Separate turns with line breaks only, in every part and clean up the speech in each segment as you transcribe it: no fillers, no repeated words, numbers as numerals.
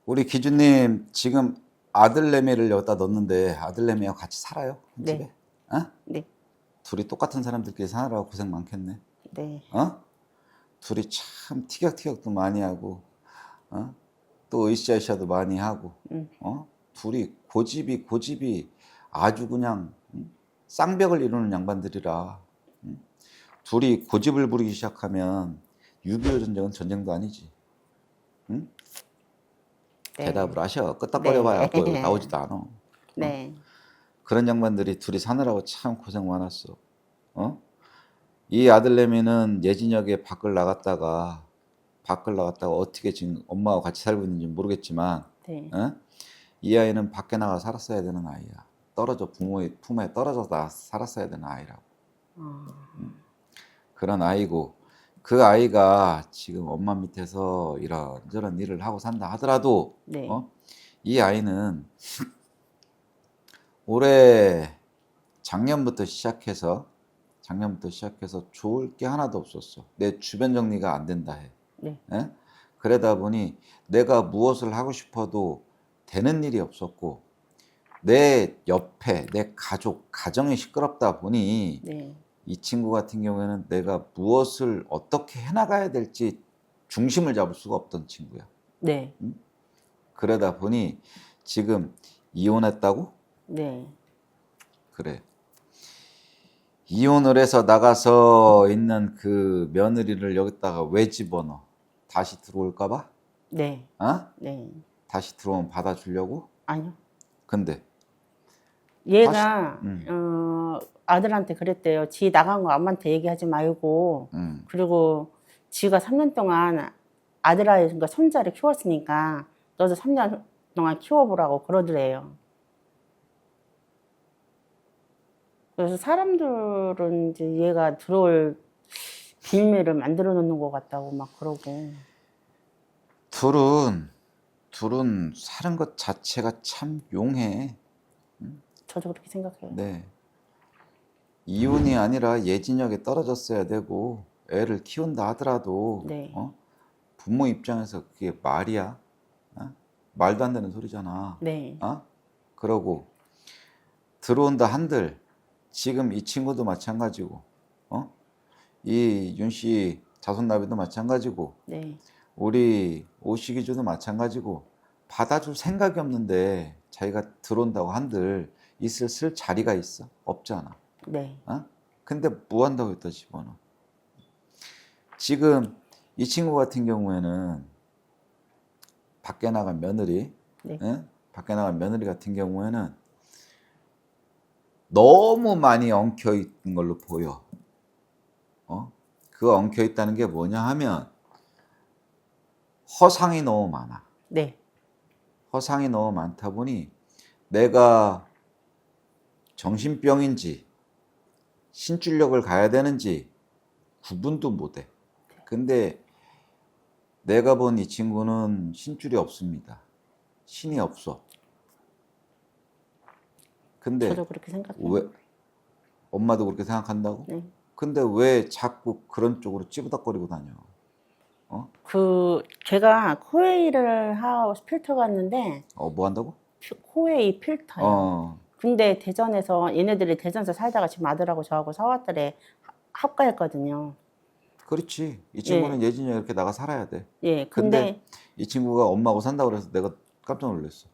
우리 기주님 지금 아들내미를 여기다 넣었는데 아들내미하고 같이 살아요? 한
네.
집에? 어?
네.
둘이 똑같은 사람들끼리 사느라고 고생 많겠네.
네.
어? 둘이 참 티격태격도 많이 하고, 어? 또 으쌰으쌰도 많이 하고, 어? 둘이 고집이 아주 그냥 쌍벽을 이루는 양반들이라. 둘이 고집을 부리기 시작하면 6.25 전쟁은 전쟁도 아니지. 응?
네.
대답을 하셔. 끄떡거려봐야 또
네.
나오지도 않아. 어?
네.
그런 양반들이 둘이 사느라고 참 고생 많았어. 어? 이 아들내미는 예진역에 밖을 나갔다가 어떻게 지금 엄마와 같이 살고 있는지 모르겠지만,
네.
어? 이 아이는 밖에 나가 살았어야 되는 아이야. 부모의 품에 떨어져 살았어야 되는 아이라고. 그런 아이고, 그 아이가 지금 엄마 밑에서 이런저런 일을 하고 산다 하더라도,
네.
이 아이는 올해 작년부터 시작해서 좋을 게 하나도 없었어. 내 주변 정리가 안 된다 해.
네.
예? 그러다 보니 내가 무엇을 하고 싶어도 되는 일이 없었고, 내 옆에 내 가정이 시끄럽다 보니
네.
이 친구 같은 경우에는 내가 무엇을 어떻게 해나가야 될지 중심을 잡을 수가 없던 친구야.
네.
그러다 보니 지금 이혼했다고?
네.
그래. 이혼을 해서 나가서 있는 그 며느리를 여기다가 왜 집어넣어? 다시 들어올까 봐?
네.
어?
네.
다시 들어오면 받아주려고?
아니요.
근데
얘가
다시-
아들한테 그랬대요. 지 나간 거 엄마한테 얘기하지 말고 그리고 지가 3년 동안 아들아이 그러니까 손자를 키웠으니까 너도 3년 동안 키워보라고 그러더래요. 그래서 사람들은 이제 얘가 들어올 빌미를 만들어 놓는 것 같다고 막 그러고.
둘은 사는 것 자체가 참 용해.
저도 그렇게 생각해요.
네. 이혼이 아니라 예진역에 떨어졌어야 되고 애를 키운다 하더라도
네.
부모 입장에서 그게 말이야? 어? 말도 안 되는 소리잖아.
네.
그러고 들어온다 한들 지금 이 친구도 마찬가지고, 이 윤씨 자손나비도 마찬가지고,
네.
우리 오시기주도 마찬가지고 받아줄 생각이 없는데 자기가 들어온다고 한들 쓸 자리가 있어? 없잖아.
네.
근데 뭐 한다고 했다 집어넣어. 지금 이 친구 같은 경우에는 밖에 나간 며느리,
네.
밖에 나간 며느리 같은 경우에는 너무 많이 엉켜 있는 걸로 보여. 그 엉켜 있다는 게 뭐냐 하면 허상이 너무 많아.
네.
허상이 너무 많다 보니 내가 정신병인지 신줄력을 가야 되는지 구분도 못해. 근데 내가 본 이 친구는 신줄이 없습니다. 신이 없어. 근데
저도 그렇게 생각해요.
왜 엄마도 그렇게 생각한다고?
네.
근데 왜 자꾸 그런 쪽으로 찌부닥거리고 다녀?
제가 코웨이를 하고 필터 갔는데
뭐 한다고?
코웨이 필터요. 근데 대전에서 얘네들이 대전에서 살다가 지금 아들하고 저하고 서왔더래 합가했거든요.
그렇지. 이 친구는 예진이 이렇게 나가 살아야 돼.
예.
근데 이 친구가 엄마하고 산다고 그래서 내가 깜짝 놀랐어.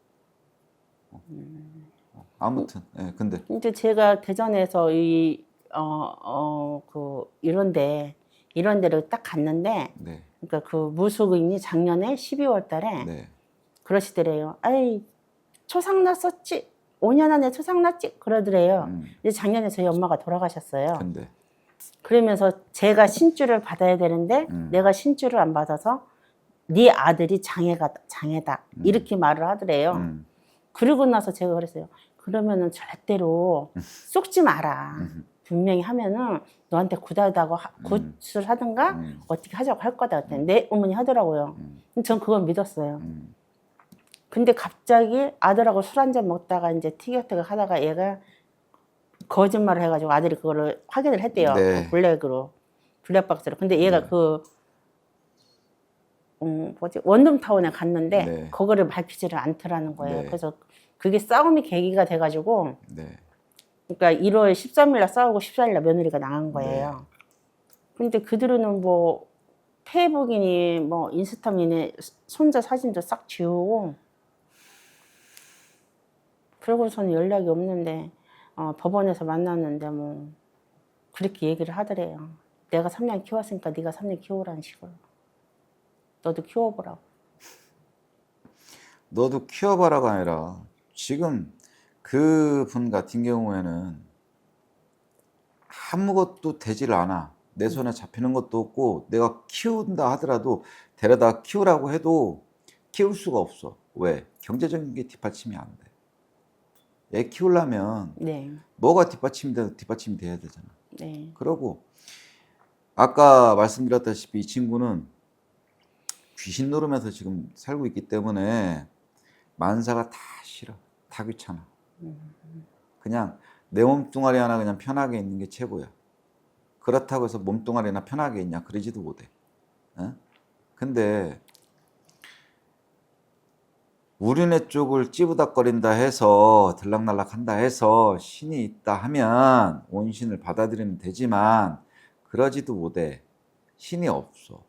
아무튼, 근데
이제 제가 대전에서 이런 데를 딱 갔는데,
네,
그러니까 그 무속인이 작년에 12월 달에
네,
그러시더래요. 아이, 초상 났었지? 5년 안에 초상 났지? 그러더래요. 이제 작년에 저희 엄마가 돌아가셨어요.
근데
그러면서 제가 신주를 받아야 되는데 내가 신주를 안 받아서 네 아들이 장애다. 이렇게 말을 하더래요. 그러고 나서 제가 그랬어요. 그러면은 절대로 쏙지 마라. 분명히 하면은 너한테 굿하다고 굿을 하든가 어떻게 하자고 할 거다. 그랬더니 내 어머니 하더라고요. 전 그걸 믿었어요. 근데 갑자기 아들하고 술 한잔 먹다가 이제 티격태격 하다가 얘가 거짓말을 해가지고 아들이 그거를 확인을 했대요.
네.
그 블랙박스로. 근데 얘가
네.
뭐지 원룸타운에 갔는데
네.
그거를 밝히지를 않더라는 거예요.
네.
그래서 그게 싸움이 계기가 돼가지고
네.
그러니까 1월 13일 날 싸우고 14일 날 며느리가 나간 거예요. 근데 그들은 뭐 페이북이니 뭐 인스타니 손자 사진도 싹 지우고 그러고서는 연락이 없는데 법원에서 만났는데 뭐 그렇게 얘기를 하더래요. 내가 3년 키웠으니까 네가 3년 키우라는 식으로. 너도 키워보라고.
너도 키워봐라가 아니라 지금 그 분 같은 경우에는 아무것도 되질 않아. 내 손에 잡히는 것도 없고 내가 키운다 하더라도 데려다 키우라고 해도 키울 수가 없어. 왜? 경제적인 게 뒷받침이 안 돼. 애 키우려면
네.
뭐가 뒷받침이 돼야 되잖아.
네.
그러고 아까 말씀드렸다시피 이 친구는 귀신 노름에서 지금 살고 있기 때문에 만사가 다 싫어. 다 귀찮아. 그냥 내 몸뚱아리 하나 그냥 편하게 있는 게 최고야. 그렇다고 해서 몸뚱아리나 편하게 있냐? 그러지도 못해. 어? 근데 우리네 쪽을 찌부닥거린다 해서 들락날락한다 해서 신이 있다 하면 온신을 받아들이면 되지만 그러지도 못해. 신이 없어.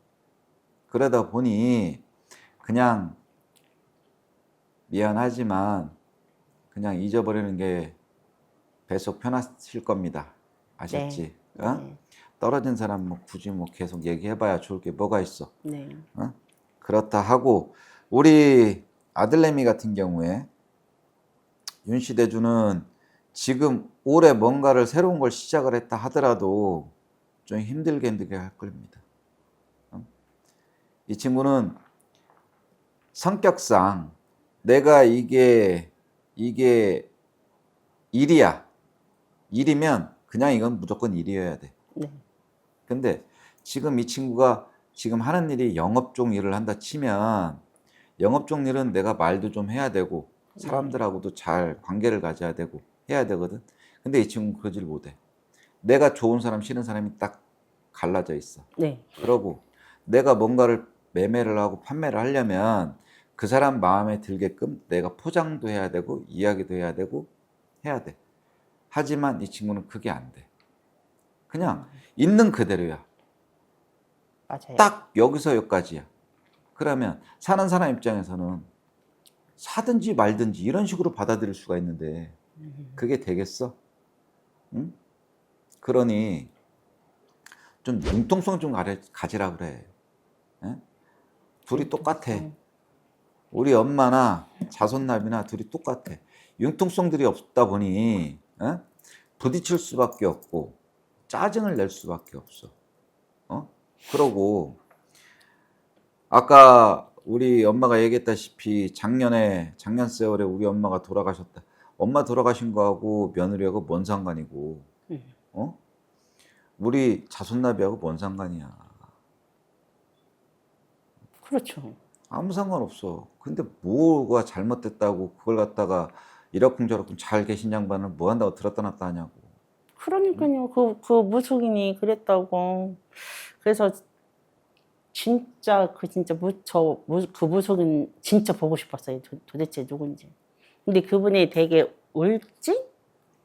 그러다 보니 그냥 미안하지만 그냥 잊어버리는 게 배속 편하실 겁니다. 아셨지?
네.
어?
네.
떨어진 사람 뭐 굳이 뭐 계속 얘기해봐야 좋을 게 뭐가 있어.
네.
어? 그렇다 하고 우리 아들내미 같은 경우에 윤씨대주는 지금 올해 뭔가를 새로운 걸 시작을 했다 하더라도 좀 힘들게 할 겁니다. 이 친구는 성격상 내가 이게 일이야. 일이면 그냥 이건 무조건 일이어야 돼.
네.
근데 지금 이 친구가 지금 하는 일이 영업종 일을 한다 치면 영업종 일은 내가 말도 좀 해야 되고 사람들하고도 잘 관계를 가져야 되고 해야 되거든. 근데 이 친구는 그러질 못해. 내가 좋은 사람 싫은 사람이 딱 갈라져 있어.
네.
그러고 내가 뭔가를 매매를 하고 판매를 하려면 그 사람 마음에 들게끔 내가 포장도 해야 되고 이야기도 해야 되고 해야 돼. 하지만 이 친구는 그게 안 돼. 그냥 있는 그대로야.
맞아요.
딱 여기서 여기까지야. 그러면 사는 사람 입장에서는 사든지 말든지 이런 식으로 받아들일 수가 있는데 그게 되겠어? 응? 그러니 좀 융통성 좀 가지라 그래. 에? 둘이 똑같아. 우리 엄마나 자손남이나 둘이 똑같아. 융통성들이 없다 보니 부딪힐 수밖에 없고 짜증을 낼 수밖에 없어. 그러고 아까 우리 엄마가 얘기했다시피 작년 세월에 우리 엄마가 돌아가셨다. 엄마 돌아가신 거하고 며느리하고 뭔 상관이고, 우리 자손나비하고 뭔 상관이야.
그렇죠.
아무 상관없어. 근데 뭐가 잘못됐다고 그걸 갖다가 이러쿵저러쿵 잘 계신 양반을 뭐 한다고 들었다 놨다 하냐고.
그러니까요. 그 무속인이 그랬다고. 그래서 진짜 그 무속인 진짜 보고 싶었어요. 도대체 누군지. 근데 그분이 되게 울진?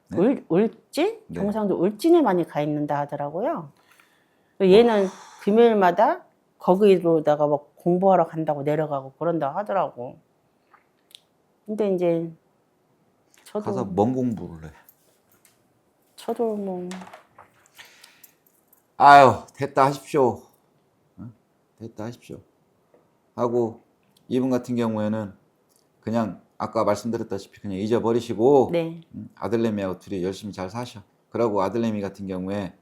네?
울진?
네.
경상도 울진에 많이 가 있는다 하더라고요. 얘는 금요일마다 거기로다가 뭐 공부하러 간다고 내려가고 그런다 하더라고. 근데 이제
가서 뭔 공부를 해?
저도 뭐
아유, 됐다 하십시오. 됐다 하십시오. 하고 이분 같은 경우에는 그냥 아까 말씀드렸다시피 그냥 잊어버리시고
네.
아들내미하고 둘이 열심히 잘 사셔. 그러고 아들내미 같은 경우에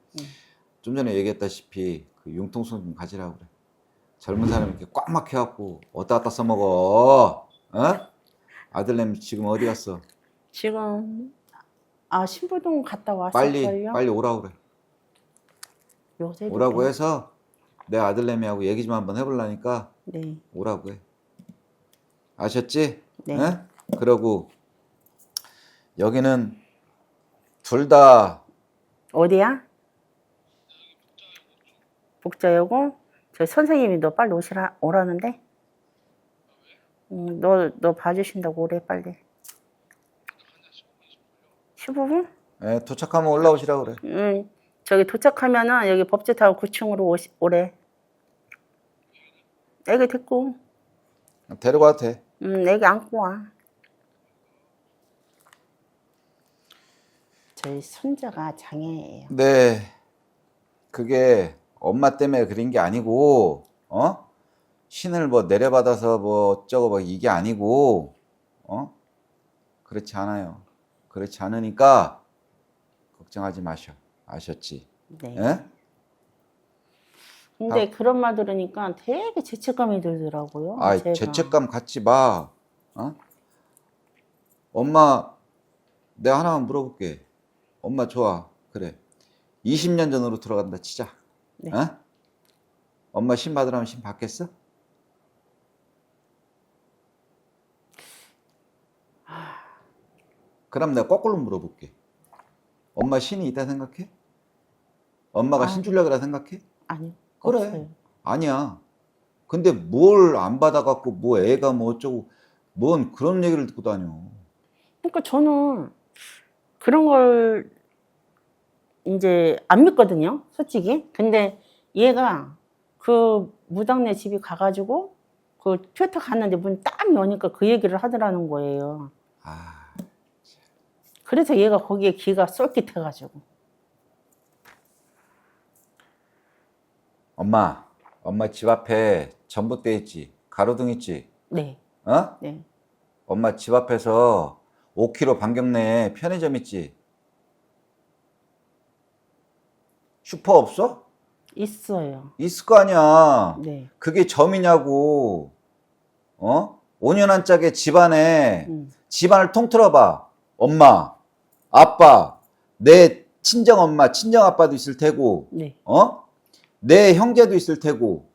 좀 전에 얘기했다시피 그 융통성 좀 가지라고 그래. 젊은 사람이 이렇게 꽉 막혀갖고 어디다 갖다 써먹어. 아들내미 지금 어디 갔어?
지금 신부동 갔다 왔을걸요?
빨리 오라고 그래.
요새
오라고 해서 내 아들내미하고 얘기 좀 한번 해보려니까
네.
오라고 해. 아셨지?
네.
에? 그러고 여기는 둘 다
어디야? 복자여고? 저 선생님이 너 빨리 오라는데? 너 봐주신다고 오래 빨리. 15분?
예, 도착하면 올라오시라 그래.
저기 도착하면은 여기 법제타워 9층으로 오래. 애기 데리고.
데려가도 돼.
애기 안고 와. 저희 손자가 장애예요.
네. 그게 엄마 때문에 그런 게 아니고, 신을 뭐 내려받아서 뭐 어쩌고 뭐 이게 아니고, 그렇지 않아요. 그렇지 않으니까 걱정하지 마셔. 아셨지?
네.
예?
근데 그런 말 들으니까 되게 죄책감이 들더라고요.
아,
제가.
죄책감 갖지 마. 엄마, 내가 하나만 물어볼게. 엄마 좋아. 그래. 20년 전으로 들어간다 치자.
네.
엄마 신 받으라면 신 받겠어? 그럼 내가 거꾸로 물어볼게. 엄마 신이 있다 생각해? 엄마가 신줄력이라 생각해?
아니요.
그래.
없어요.
아니야. 근데 뭘 안 받아갖고 뭐 애가 뭐 어쩌고 뭔 그런 얘기를 듣고 다녀.
그러니까 저는 그런 걸 이제 안 믿거든요, 솔직히. 근데 얘가 그 무당네 집에 가가지고 그 튜터 갔는데 문 딱 여니까 그 얘기를 하더라는 거예요.
아,
그래서 얘가 거기에 귀가 쏠깃해가지고.
엄마 집 앞에 전봇대 있지? 가로등 있지?
네, 네.
엄마 집 앞에서 5km 반경 내에 편의점 있지? 슈퍼 없어?
있어요.
있을 거 아니야.
네.
그게 점이냐고. 5년 한 짝의 집안에 집안을 통틀어봐. 엄마, 아빠, 내 친정 엄마, 친정 아빠도 있을 테고,
네.
내 형제도 있을 테고,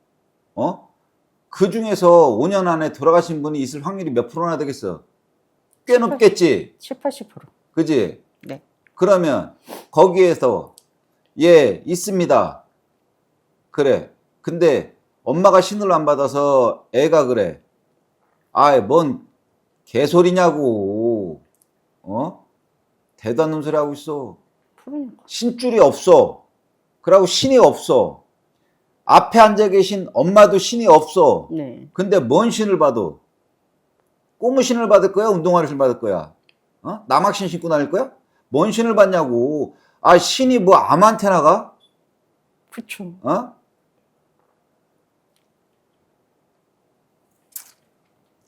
그 중에서 5년 안에 돌아가신 분이 있을 확률이 몇 프로나 되겠어? 꽤 높겠지?
7, 80%.
그지?
네.
그러면 거기에서 예, 있습니다. 그래. 근데 엄마가 신을 안 받아서 애가 그래. 아이, 뭔 개소리냐고. 대도 않는 소리 하고 있어.
그러니까.
신줄이 없어. 그러고 신이 없어. 앞에 앉아 계신 엄마도 신이 없어.
네.
근데 뭔 신을 봐도 고무신을 받을 거야? 운동화를 신을 받을 거야? 남학신 신고 다닐 거야? 뭔 신을 받냐고. 아, 신이 뭐 암한테 나가?
그쵸.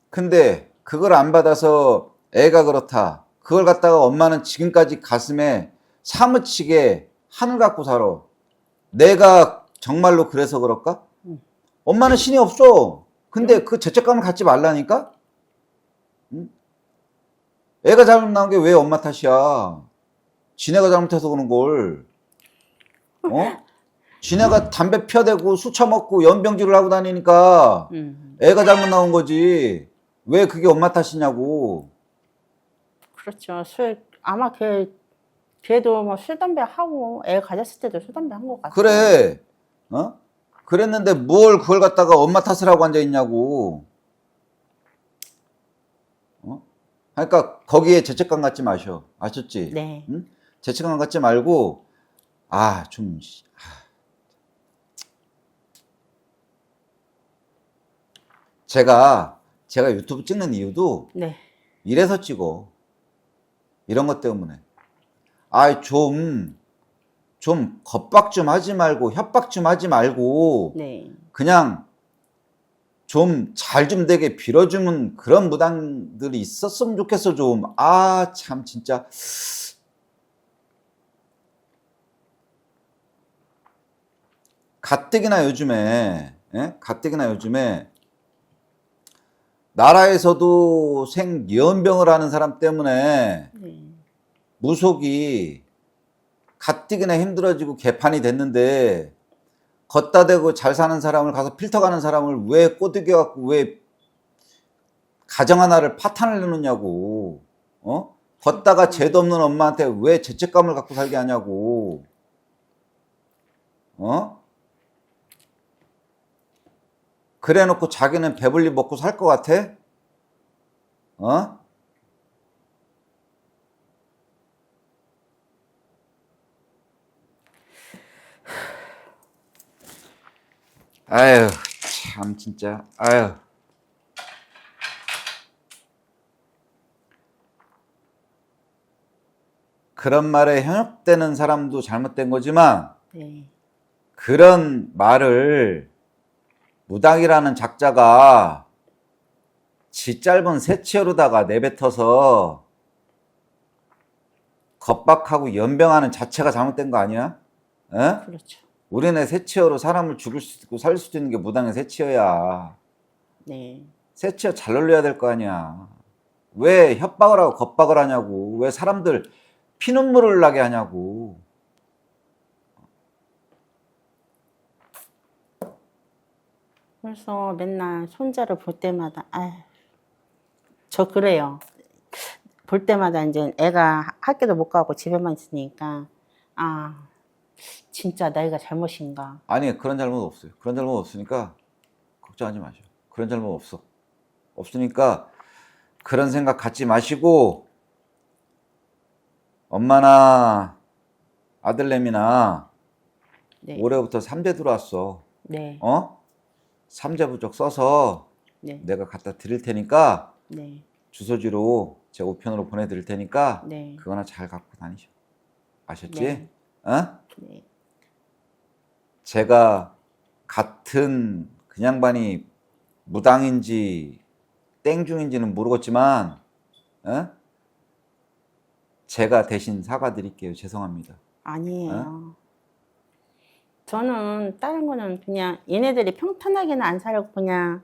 근데 그걸 안 받아서 애가 그렇다. 그걸 갖다가 엄마는 지금까지 가슴에 사무치게 한을 갖고 살아. 내가 정말로 그래서 그럴까? 엄마는 신이 없어. 근데 그 죄책감을 갖지 말라니까? 애가 잘못 나온 게 왜 엄마 탓이야? 지네가 잘못해서 그런 걸. 지네가 담배 펴대고 술 처먹고 연병질을 하고 다니니까 애가 잘못 나온 거지. 왜 그게 엄마 탓이냐고.
그렇죠. 아마 걔도 뭐 술, 담배 하고 애 가졌을 때도 술, 담배 한 것 같아요.
그래. 그랬는데 뭘 그걸 갖다가 엄마 탓을 하고 앉아있냐고. 그러니까 거기에 죄책감 갖지 마셔. 아셨지?
네.
응? 죄책감 갖지 말고, 제가 유튜브 찍는 이유도
네.
이래서 찍어. 이런 것 때문에. 좀 겁박 좀 하지 말고, 협박 좀 하지 말고,
네.
그냥 좀 잘 좀 되게 빌어주는 그런 무당들이 있었으면 좋겠어, 좀. 참, 진짜. 가뜩이나 요즘에, 가뜩이나 요즘에, 나라에서도 생연병을 하는 사람 때문에
네.
무속이 가뜩이나 힘들어지고 개판이 됐는데 걷다 대고 잘 사는 사람을 가서 필터 가는 사람을 왜 꼬드겨 갖고 왜 가정 하나를 파탄을 내놓냐고. 걷다가 죄도 없는 엄마한테 왜 죄책감을 갖고 살게 하냐고. 그래 놓고 자기는 배불리 먹고 살 것 같아? 어? 아유, 참 진짜. 아유. 그런 말에 현혹되는 사람도 잘못된 거지만
네.
그런 말을 무당이라는 작자가 지 짧은 새치어로다가 내뱉어서 겁박하고 연병하는 자체가 잘못된 거 아니야? 어?
그렇죠.
우리네 새치어로 사람을 죽일 수도 있고 살릴 수도 있는 게 무당의 새치어야.
네.
새치어 잘 놀려야 될 거 아니야. 왜 협박을 하고 겁박을 하냐고. 왜 사람들 피눈물을 나게 하냐고.
그래서 맨날 손자를 볼 때마다 저 그래요. 볼 때마다 이제 애가 학교도 못 가고 집에만 있으니까 진짜 나이가 잘못인가.
아니, 그런 잘못 없어요. 그런 잘못 없으니까 걱정하지 마셔. 그런 잘못 없어. 없으니까 그런 생각 갖지 마시고 엄마나 아들내미나
네.
올해부터 3대 들어왔어.
네.
어? 3재 부적 써서
네.
내가 갖다 드릴 테니까
네.
주소지로 제 우편으로 보내드릴 테니까
네.
그거나 잘 갖고 다니셔. 아셨지?
네.
어?
네.
제가 같은 그 양반이 무당인지 땡중인지는 모르겠지만 어? 제가 대신 사과드릴게요. 죄송합니다.
아니에요. 저는 다른 거는 그냥 얘네들이 평탄하게는 안 살고 그냥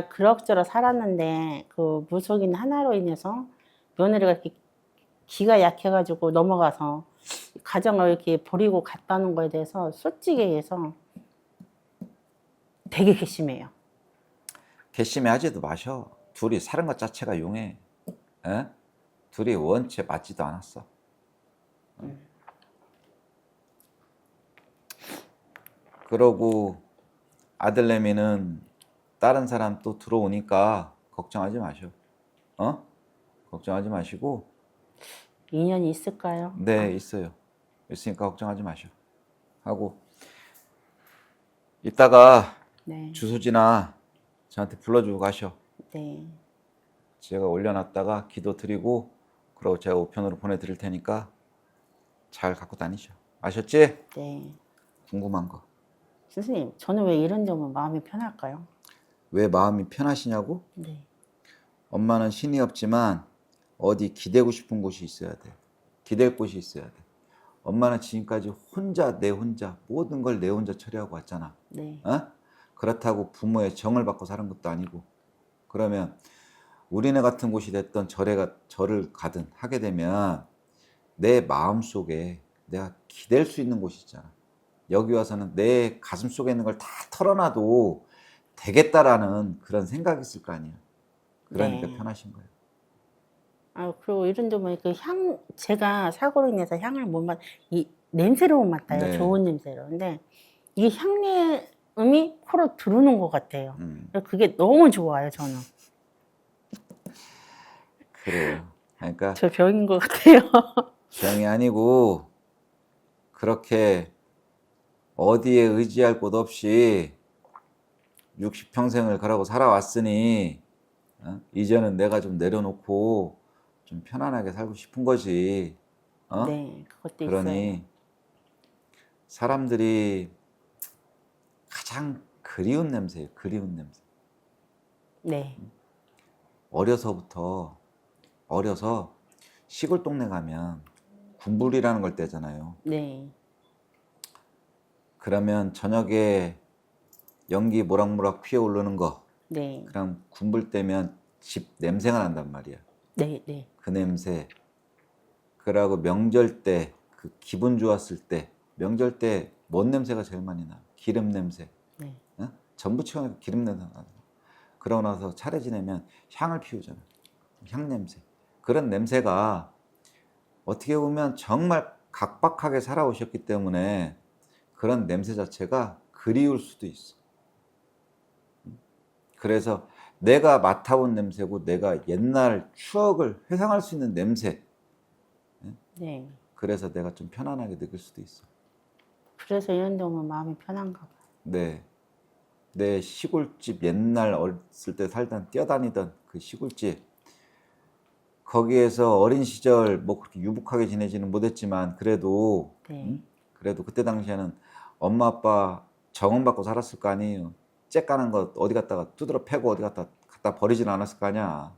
그럭저럭 살았는데 그 무속인 하나로 인해서 며느리가 이렇게 기가 약해가지고 넘어가서 가정을 이렇게 버리고 갔다는 거에 대해서 솔직히 해서 되게 괘씸해요.
괘씸해 하지도 마셔. 둘이 사는 것 자체가 용해. 에? 둘이 원체 맞지도 않았어. 그러고 아들내미는 다른 사람 또 들어오니까 걱정하지 마셔. 어? 걱정하지 마시고
인연이 있을까요?
네, 있어요. 있으니까 걱정하지 마셔. 하고 이따가
네.
주소지나 저한테 불러주고 가셔.
네.
제가 올려놨다가 기도 드리고 그러고 제가 우편으로 보내드릴 테니까 잘 갖고 다니셔. 아셨지?
네.
궁금한 거.
선생님, 저는 왜 이런 점은 마음이 편할까요?
왜 마음이 편하시냐고?
네.
엄마는 신이 없지만 어디 기대고 싶은 곳이 있어야 돼. 기댈 곳이 있어야 돼. 엄마는 지금까지 혼자 내 혼자 모든 걸 내 혼자 처리하고 왔잖아.
네.
어? 그렇다고 부모의 정을 받고 사는 것도 아니고. 그러면 우리네 같은 곳이 됐던 절을 가든 하게 되면 내 마음속에 내가 기댈 수 있는 곳이 있잖아. 여기 와서는 내 가슴 속에 있는 걸 다 털어놔도 되겠다라는 그런 생각이 있을 거 아니야. 그러니까
네.
편하신 거예요.
그리고 이런 점은 제가 사고로 인해서 향을 이 냄새를 못 맡아요.
네.
좋은 냄새로. 근데 이 향내음이 코로 들어오는 것 같아요. 그래서 그게 너무 좋아요, 저는.
그래요. 그러니까
저 병인 것 같아요.
병이 아니고 그렇게 어디에 의지할 곳 없이 60평생을 그러고 살아왔으니 이제는 내가 좀 내려놓고 좀 편안하게 살고 싶은 거지.
네, 그것도
그러니
있어요.
사람들이 가장 그리운 냄새예요. 그리운 냄새.
네.
어려서 시골 동네 가면 군불이라는 걸 떼잖아요.
네.
그러면 저녁에 연기 모락모락 피어오르는 거,
네.
그럼 군불 떼면 집 냄새가 난단 말이야.
네. 네.
그 냄새. 그러고 명절 때, 그 기분 좋았을 때, 명절 때 뭔 냄새가 제일 많이 나? 기름 냄새.
네.
전부 채워놓고 기름 냄새 나잖아. 그러고 나서 차례 지내면 향을 피우잖아. 향 냄새. 그런 냄새가 어떻게 보면 정말 각박하게 살아오셨기 때문에 그런 냄새 자체가 그리울 수도 있어. 그래서 내가 맡아본 냄새고 내가 옛날 추억을 회상할 수 있는 냄새.
네.
그래서 내가 좀 편안하게 느낄 수도 있어.
그래서 이런 데 오면 마음이 편한가 봐요.
네. 내 시골집 옛날 어렸을 때 살던 뛰어다니던 그 시골집 거기에서 어린 시절 뭐 그렇게 유복하게 지내지는 못했지만 그래도
네.
그래도 그때 당시에는 엄마 아빠 정원받고 살았을 거 아니에요. 째까는 거 어디 갔다가 두드러 패고 어디 갖다 버리진 않았을 거 아니야.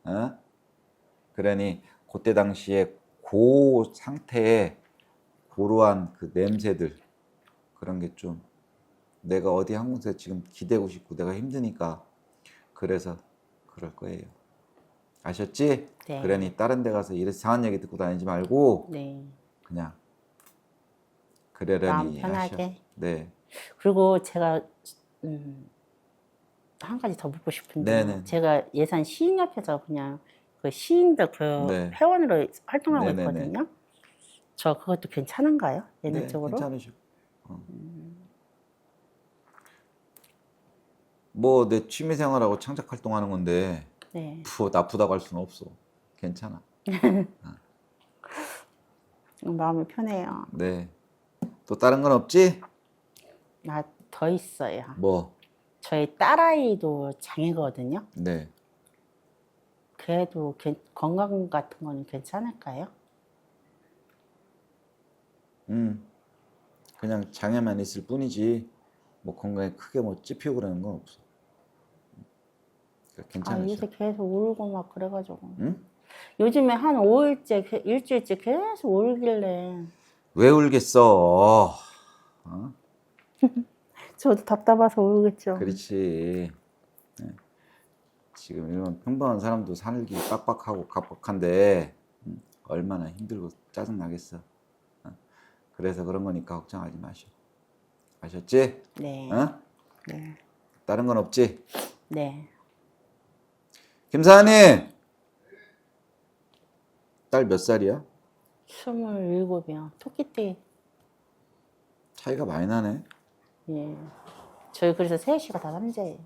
어? 그러니 그때 당시에 그 상태에 고루한 그 냄새들 그런 게 좀 내가 어디 한 곳에 지금 기대고 싶고 내가 힘드니까 그래서 그럴 거예요. 아셨지?
네.
그러니 다른 데 가서 이상한 얘기 듣고 다니지 말고
네.
그냥
마음
그러려니
편하게.
하셔. 네.
그리고 제가 한 가지 더 묻고 싶은데
네네.
제가 예산 시인협회에서 그냥 그 시인들 그
네.
회원으로 활동하고
네네네.
있거든요. 저 그것도 괜찮은가요?
네,
예능적으로?
괜찮으시고. 뭐 내 취미 생활하고 창작 활동하는 건데
네.
나쁘다고 할 수는 없어. 괜찮아.
마음이 편해요.
네. 또 다른 건 없지?
나 더 있어요.
뭐?
저희 딸아이도 장애거든요.
네.
걔도 건강 같은 거는 괜찮을까요?
그냥 장애만 있을 뿐이지 뭐 건강에 크게 뭐 찝히고 그러는 건 없어. 그러니까
아,
괜찮으셔.
요새 계속 울고 막 그래가지고.
응?
요즘에 한 5일째, 일주일째 계속 울길래.
왜 울겠어? 어?
저도 답답해서 울겠죠.
그렇지. 네. 지금 이런 평범한 사람도 살기 빡빡하고 각박한데 얼마나 힘들고 짜증 나겠어. 그래서 그런 거니까 걱정하지 마셔. 아셨지?
네.
어?
네.
다른 건 없지?
네.
김사님! 딸 몇 살이야?
27이요. 토끼띠.
차이가 많이 나네.
예. 저희 그래서 셋이가 다 남자예요.